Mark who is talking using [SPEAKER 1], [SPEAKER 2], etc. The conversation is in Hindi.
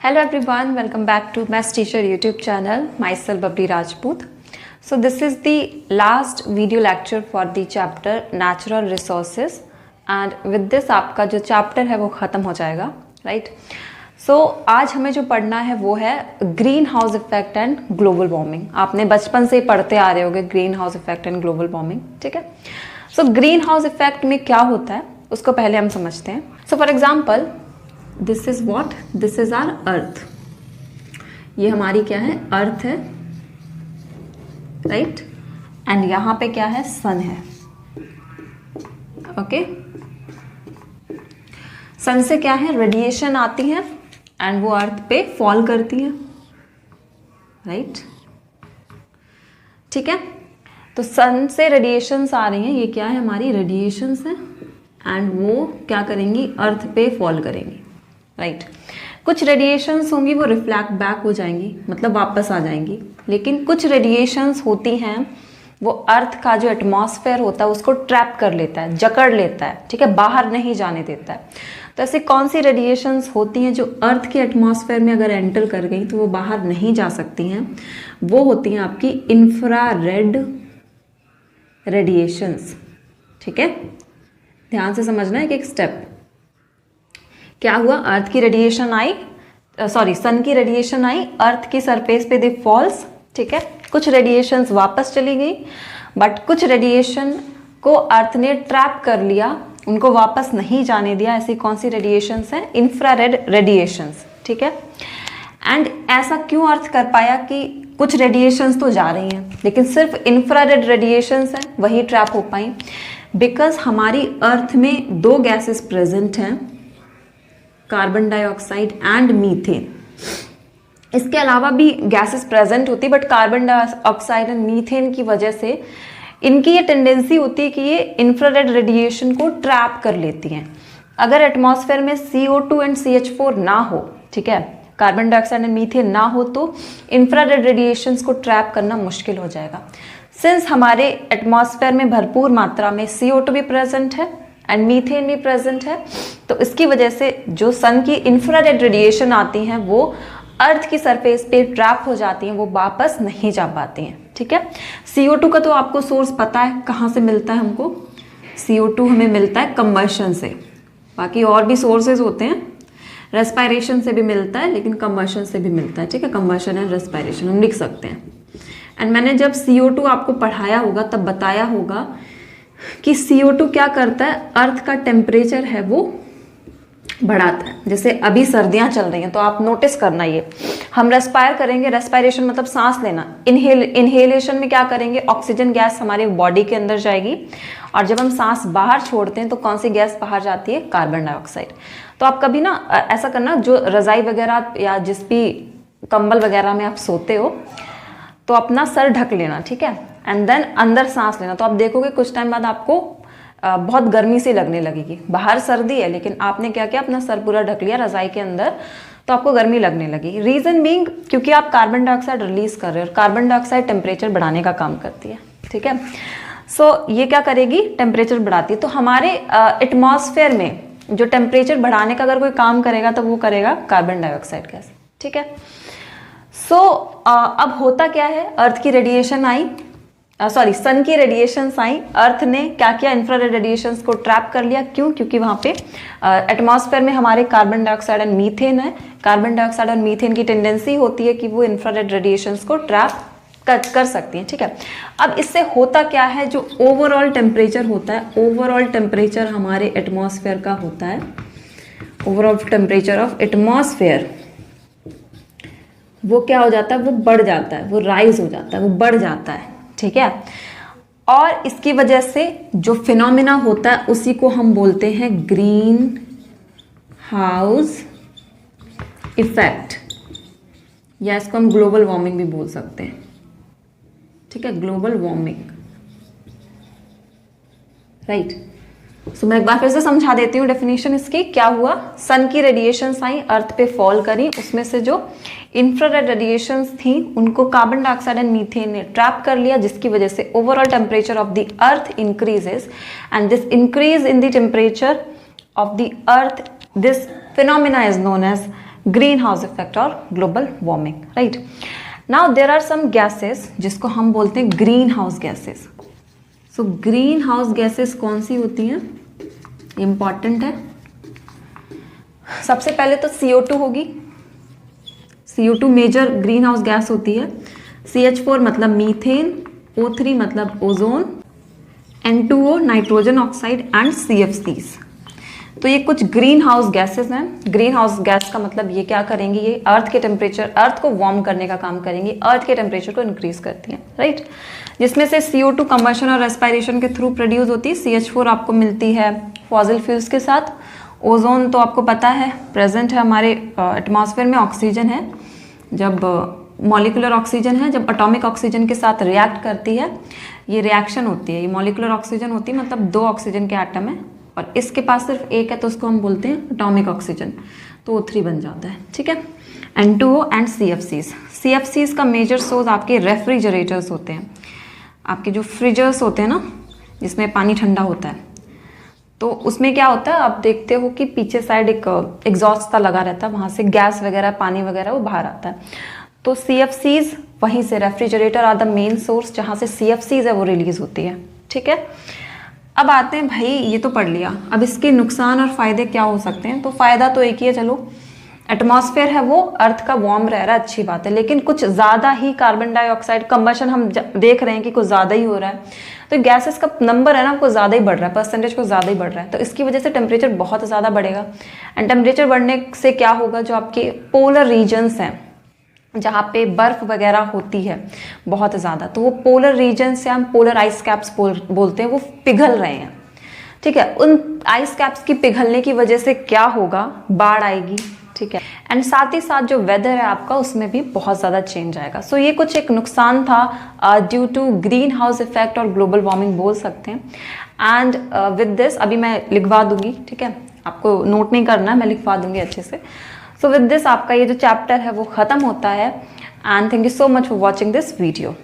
[SPEAKER 1] Hello everyone, welcome back to Maths Teacher YouTube channel. Myself Babri Rajput. So this is the last video lecture for the chapter Natural Resources and with this आपका जो chapter है वो ख़त्म हो जाएगा, right? So आज हमें जो पढ़ना है वो है green house effect and global warming. आपने बचपन से ही पढ़ते आ रहे होगे green house effect and global warming, ठीक है? सो ग्रीन हाउस इफेक्ट में क्या होता है उसको पहले हम समझते हैं. So for example this is what, this is our earth. ये हमारी क्या है, अर्थ है, राइट? एंड यहां पे क्या है, सन है. ओके, सन से क्या है, रेडिएशन आती है एंड वो अर्थ पे फॉल करती है, राइट? ठीक है, तो सन से रेडिएशंस आ रही हैं, ये क्या है, हमारी रेडिएशंस है एंड वो क्या करेंगी, अर्थ पे फॉल करेंगी, राइट? कुछ रेडिएशंस होंगी वो रिफ्लेक्ट बैक हो जाएंगी, मतलब वापस आ जाएंगी, लेकिन कुछ रेडिएशंस होती हैं वो अर्थ का जो एटमॉस्फेयर होता है उसको ट्रैप कर लेता है, जकड़ लेता है, ठीक है, बाहर नहीं जाने देता है. तो ऐसी कौन सी रेडिएशंस होती हैं जो अर्थ के एटमॉस्फेयर में अगर एंटर कर गई तो वो बाहर नहीं जा सकती हैं? वो होती हैं आपकी इंफ्रारेड रेडिएशंस. ठीक है, ध्यान से समझना है एक स्टेप. क्या हुआ, अर्थ की रेडिएशन आई, सन की रेडिएशन आई, अर्थ की सरफेस पे दे फॉल्स, ठीक है, कुछ रेडिएशंस वापस चली गई, बट कुछ रेडिएशन को अर्थ ने ट्रैप कर लिया, उनको वापस नहीं जाने दिया. ऐसी कौन सी रेडिएशंस हैं, इंफ्रारेड रेडिएशंस, ठीक है. एंड ऐसा क्यों अर्थ कर पाया कि कुछ रेडिएशंस तो जा रही हैं लेकिन सिर्फ इंफ्रारेड रेडिएशंस हैं वही ट्रैप हो पाई? बिकॉज हमारी अर्थ में दो गैसेस प्रेजेंट हैं, कार्बन डाइऑक्साइड एंड मीथेन. इसके अलावा भी गैसेस प्रेजेंट होती, but carbon dioxide and methane की वजह से इनकी ये टेंडेंसी होती है कि ये इंफ्रारेड रेडिएशन को ट्रैप कर लेती हैं. अगर एटमॉस्फेयर में CO2 एंड CH4 ना हो, ठीक है, कार्बन डाइऑक्साइड एंड मीथेन ना हो, तो इंफ्रारेड रेडिएशंस को ट्रैप करना मुश्किल हो जाएगा. सिंस हमारे एटमॉस्फेयर में भरपूर मात्रा में CO2 भी प्रेजेंट है एंड मीथेन भी प्रेजेंट है, तो इसकी वजह से जो सन की इंफ्रारेड रेडिएशन आती हैं वो अर्थ की सरफेस पे ट्रैप हो जाती हैं, वो वापस नहीं जा पाती हैं. ठीक है, CO2 का तो आपको सोर्स पता है, कहाँ से मिलता है हमको. CO2 हमें मिलता है कंबशन से, बाकी और भी सोर्सेज होते हैं, रेस्पायरेशन से भी मिलता है लेकिन कंबशन से भी मिलता है. ठीक है, कंबशन एंड रेस्पायरेशन हम लिख सकते हैं. एंड मैंने जब CO2 आपको पढ़ाया होगा तब बताया होगा कि CO2 क्या करता है, अर्थ का टेम्परेचर है वो बढ़ाता है. जैसे अभी सर्दियां चल रही हैं तो आप नोटिस करना, ये हम रेस्पायर करेंगे, रेस्पायरेशन मतलब सांस लेना. इनहेलेशन में क्या करेंगे, ऑक्सीजन गैस हमारे बॉडी के अंदर जाएगी और जब हम सांस बाहर छोड़ते हैं तो कौन सी गैस बाहर जाती है, कार्बन डाइऑक्साइड. तो आप कभी ना ऐसा करना, जो रजाई वगैरह या जिस भी कंबल वगैरह में आप सोते हो तो अपना सर ढक लेना, ठीक है, एंड देन अंदर सांस लेना. तो आप देखोगे कुछ टाइम बाद आपको बहुत गर्मी सी लगने लगेगी. बाहर सर्दी है लेकिन आपने क्या किया, अपना सर पूरा ढक लिया रजाई के अंदर, तो आपको गर्मी लगने लगी. रीजन बीइंग क्योंकि आप कार्बन डाइऑक्साइड रिलीज कर रहे हो, और कार्बन डाइऑक्साइड टेम्परेचर बढ़ाने का काम करती है. ठीक है, सो ये क्या करेगी, टेम्परेचर बढ़ाती है. तो हमारे एटमॉस्फेयर में जो टेम्परेचर बढ़ाने का अगर कोई काम करेगा तो वो करेगा कार्बन डाइऑक्साइड गैस. ठीक है, सो अब होता क्या है, अर्थ की रेडिएशन आई, सन की रेडिएशंस आई, अर्थ ने क्या किया, इंफ्रारेड रेडिएशंस को ट्रैप कर लिया. क्यों? क्योंकि वहाँ पे एटमॉस्फेयर में हमारे कार्बन डाइऑक्साइड एंड मीथेन है. कार्बन डाइऑक्साइड और मीथेन की टेंडेंसी होती है कि वो इंफ्रारेड रेडिएशंस को ट्रैप कर सकती हैं. ठीक है, अब इससे होता क्या है, जो ओवरऑल टेम्परेचर होता है, ओवरऑल टेम्परेचर हमारे एटमॉस्फेयर का होता है, ओवरऑल टेम्परेचर ऑफ एटमॉस्फेयर, वो क्या हो जाता है, वो बढ़ जाता है, वो राइज हो जाता है, वो बढ़ जाता है. ठीक है, और इसकी वजह से जो फिनोमिना होता है उसी को हम बोलते हैं ग्रीन हाउस इफेक्ट, या इसको हम ग्लोबल वार्मिंग भी बोल सकते हैं. ठीक है, ग्लोबल वार्मिंग, राइट. सो मैं एक बार फिर से समझा देती हूँ डेफिनेशन इसकी. क्या हुआ, सन की रेडिएशंस आई, अर्थ पे फॉल करी, उसमें से जो इंफ्रारेड रेडिएशंस थी उनको कार्बन डाइऑक्साइड एंड मीथेन ने ट्रैप कर लिया, जिसकी वजह से overall temperature of the earth increases and this increase in the temperature of the earth, this phenomena is known as green house effect और global warming, right. Now there are some gases जिसको हम बोलते हैं green house gases. So green house gases कौन सी होती हैं, इंपॉर्टेंट है। सबसे पहले तो CO2 होगी। CO2 major green house gas होती है। CH4 मतलब मीथेन, O3 मतलब ozone, N2O nitrogen oxide and CFCs। तो ये कुछ ग्रीन हाउस गैसेस हैं। ग्रीन हाउस गैस का मतलब ये क्या करेंगी, ये अर्थ के टेम्परेचर, अर्थ को वार्म करने का काम करेंगी, अर्थ के टेम्परेचर को इंक्रीज करती हैं, राइट। जिसमें से CO2 कंबशन और रेस्पिरेशन के थ्रू प्रोड्यूस होती है, CH4 आपको मिलती है फॉसिल फ्यूल्स के साथ, ओजोन तो आपको पता है प्रेजेंट है हमारे एटमॉस्फेयर में, ऑक्सीजन है, जब मॉलिकुलर ऑक्सीजन है, जब एटॉमिक ऑक्सीजन के साथ रिएक्ट करती है, ये रिएक्शन होती है, ये मॉलिकुलर ऑक्सीजन होती है, मतलब 2 ऑक्सीजन के एटम है और इसके पास सिर्फ एक है तो उसको हम बोलते हैं एटॉमिक ऑक्सीजन, तो O3 बन जाता है, ठीक है। N2O and CFCs। CFCs का मेजर सोर्स आपके रेफ्रिजरेटर्स होते हैं, आपके जो फ्रिजर्स होते हैं ना, जिसमें पानी ठंडा होता है, तो उसमें क्या होता है, आप देखते हो कि पीछे साइड एक एग्जॉस्ट सा लगा रहता है, वहाँ से गैस वगैरह, पानी वगैरह वो बाहर आता है। तो CFCs वहीं से, refrigerator are the main source जहाँ से CFCs है वो रिलीज होती है, ठीक है। अब आते हैं भाई, ये तो पढ़ लिया, अब इसके नुकसान और फायदे क्या हो सकते हैं। तो फायदा तो एक ही है, चलो एटमॉस्फेयर है वो अर्थ का वार्म रह रहा है, अच्छी बात है, लेकिन कुछ ज़्यादा ही कार्बन डाइऑक्साइड कंबशन हम देख रहे हैं कि कुछ ज़्यादा ही हो रहा है, तो गैसेस का नंबर है ना कुछ ज़्यादा ही बढ़ रहा है, परसेंटेज कुछ ज़्यादा ही बढ़ रहा है, तो इसकी वजह से टेम्परेचर बहुत ज़्यादा बढ़ेगा। एंड टेम्परेचर बढ़ने से क्या होगा, जो आपके पोलर रीजन्स हैं जहाँ पे बर्फ वगैरह होती है बहुत ज़्यादा, तो वो पोलर रीजन से हम पोलर आइस कैप्स बोलते हैं, वो पिघल रहे हैं, ठीक है। उन आइस कैप्स की पिघलने की वजह से क्या होगा, बाढ़ आएगी, ठीक है। एंड साथ ही साथ जो वेदर है आपका उसमें भी बहुत ज़्यादा चेंज आएगा। सो ये कुछ एक नुकसान था due to green house effect और ग्लोबल वार्मिंग बोल सकते हैं। एंड विद दिस अभी मैं लिखवा दूंगी, ठीक है, आपको नोट नहीं करना है, मैं लिखवा दूंगी अच्छे से। सो विद दिस आपका ये जो चैप्टर है वो ख़त्म होता है। And thank you so much for watching this video.